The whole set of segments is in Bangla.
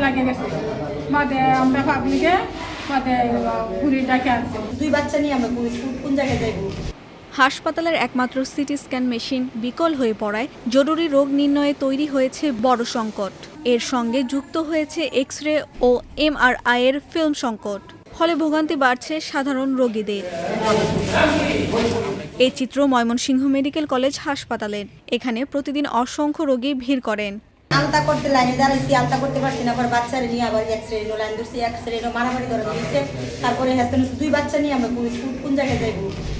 লাগে গেছে বাদে আমরা পাবলিকে বাদে পুলিশ ডাকে আনছে। 2 বাচ্চা নিয়ে আমরা কোন জায়গায় যাইব? হাসপাতালের একমাত্র সিটি স্ক্যান মেশিন বিকল হয়ে পড়ায় জরুরি রোগ নির্ণয়ে তৈরি হয়েছে বড় সংকট। এর সঙ্গে যুক্ত হয়েছে এক্স রে ও MRI এর ফিল্ম সংকট। ফলে ভোগান্তি বাড়ছে সাধারণ রোগীদের। এই চিত্র ময়মনসিংহ মেডিকেল কলেজ হাসপাতালের। এখানে প্রতিদিন অসংখ্য রোগী ভিড় করেন। আলতা করতে লাইনে দাঁড়াইছি, আলতা করতে পারছি না, আবার বাচ্চারে নিয়ে আবার এক্সরে লাইন ধরছি, এক্সরে মারামারি করে দিচ্ছে। তারপরে হাসতে 2 বাচ্চা নিয়ে আমরা কোন জায়গায় যাইব?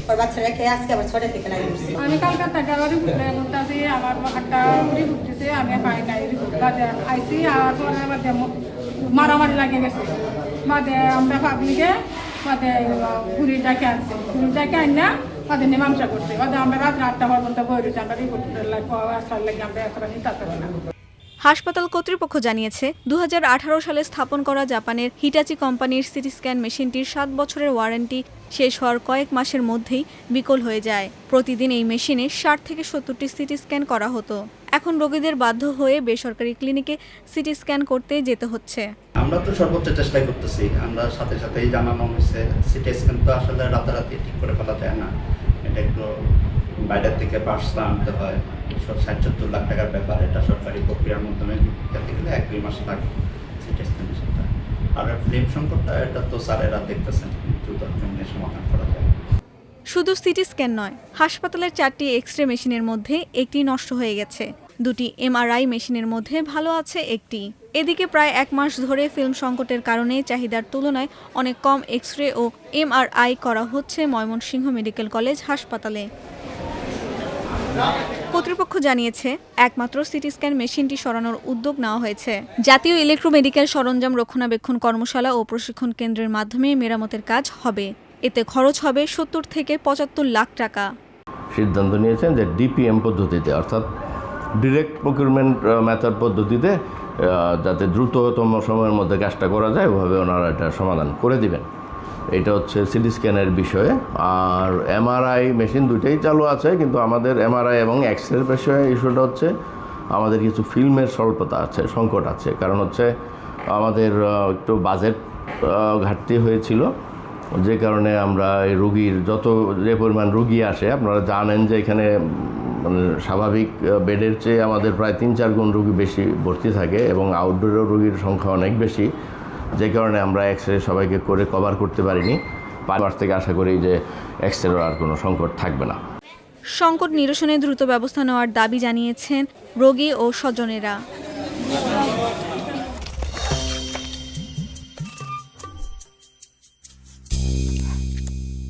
আর বাচ্চা রেখে আজকে আবার 6টা থেকে লাইন ধরছি। আমি কালকাতা গাড়ি ঘুরতে ঘুরতেছি, আমার একটা ঘুরি ঘুরতেছে, আমি পাই নাই বাদে আইসি আর পরে বাদে মারামারি লাগে গেছে বাদে আমরা পাবলিকে বাদে পুলিশ ডাকে আনছে। পুলিশ ডাকে আন না বাদে মীমাংসা করছে বাদে আমরা রাত 8টা পর্যন্ত বই রয়েছি। আমরা রিপোর্ট লাগে আমরা এসরা নিতে পারছি না। হাসপাতাল কর্তৃপক্ষ জানিয়েছে 2018 সালে স্থাপন করা জাপানের হিটাচি কোম্পানির সিটি স্ক্যান মেশিনটির 7 বছরের ওয়ারেন্টি শেষ হওয়ার কয়েক মাসের মধ্যেই বিকল হয়ে যায়। প্রতিদিন এই মেশিনে 60 থেকে 70টি সিটি স্ক্যান করা হতো। এখন রোগীদের বাধ্য হয়ে বেসরকারি ক্লিনিকে সিটি স্ক্যান করতে যেতে হচ্ছে। আমরা তো সর্বোচ্চ চেষ্টা করতেছি। আমরা সাথে সাথেই জানানো হয়েছে সিটি স্ক্যান তো আসলে রাতারাতি ঠিক করে ফেলা যায় না, এটা একটু বাইরের থেকে পার্টস আনতে হয়। 60-70 লাখ টাকার ব্যাপার, এটা সরকারি প্রক্রিয়ার মাধ্যমে করতে গেলে 1-2 মাস লাগে সিটি স্ক্যান মেশিনটা। আর ফিল্ম সংকটটা এটা তো স্যারেরা দেখতেছেন, দ্রুত সমাধান করা যায়। শুধু সিটি স্ক্যান নয়, হাসপাতালের 4টি এক্স-রে মেশিনের মধ্যে একটি নষ্ট হয়ে গেছে। 2টি MRI মেশিনের মধ্যে ভালো আছে একটি। এদিকে প্রায় 1 মাস ধরে ফিল্ম সংকটের কারণে চাহিদার তুলনায় অনেক কম এক্স-রে ও MRI করা হচ্ছে ময়মনসিংহ মেডিকেল কলেজ হাসপাতালে। কর্তৃপক্ষ জানিয়েছে একমাত্র সিটি স্ক্যান মেশিনটি সরানোর উদ্যোগ নেওয়া হয়েছে। জাতীয় ইলেকট্রোমেডিক্যাল সরঞ্জাম রক্ষণাবেক্ষণ কর্মশালা ও প্রশিক্ষণ কেন্দ্রের মাধ্যমে মেরামতের কাজ হবে। এতে খরচ হবে 70 থেকে 75 লাখ টাকা। সিদ্ধান্ত নিয়েছেন যে DPM পদ্ধতিতে, অর্থাৎ ডিরেক্ট প্রকিউরমেন্ট মেথড পদ্ধতিতে যাতে দ্রুততম সময়ের মধ্যে কাজটা করা যায় ওভাবে ওনারা এটা সমাধান করে দিবেন। এটা হচ্ছে সিটি স্ক্যানের বিষয়ে। আর MRI মেশিন দুটোই চালু আছে, কিন্তু আমাদের MRI এবং এক্স-রের বিষয়ে ইস্যুটা হচ্ছে আমাদের কিছু ফিল্মের স্বল্পতা আছে, সংকট আছে। কারণ হচ্ছে আমাদের একটু বাজেট ঘাটতি হয়েছিল, যে কারণে আমরা এই রুগীর যে পরিমাণ রুগী আসে, আপনারা জানেন যে এখানে মানে স্বাভাবিক বেডের চেয়ে আমাদের প্রায় 3-4 গুণ রুগী বেশি ভর্তি থাকে এবং আউটডোরেও রুগীর সংখ্যা অনেক বেশি, যে কারণে আমরা এক্স-রে সবাইকে করে কভার করতে পারিনি। 5 মাস থেকে আশা করি যে এক্স-রের আর কোনো সংকট থাকবে না। সংকট নিরসনে দ্রুত ব্যবস্থা নেওয়ার দাবি জানিয়েছেন রোগী ও স্বজনেরা।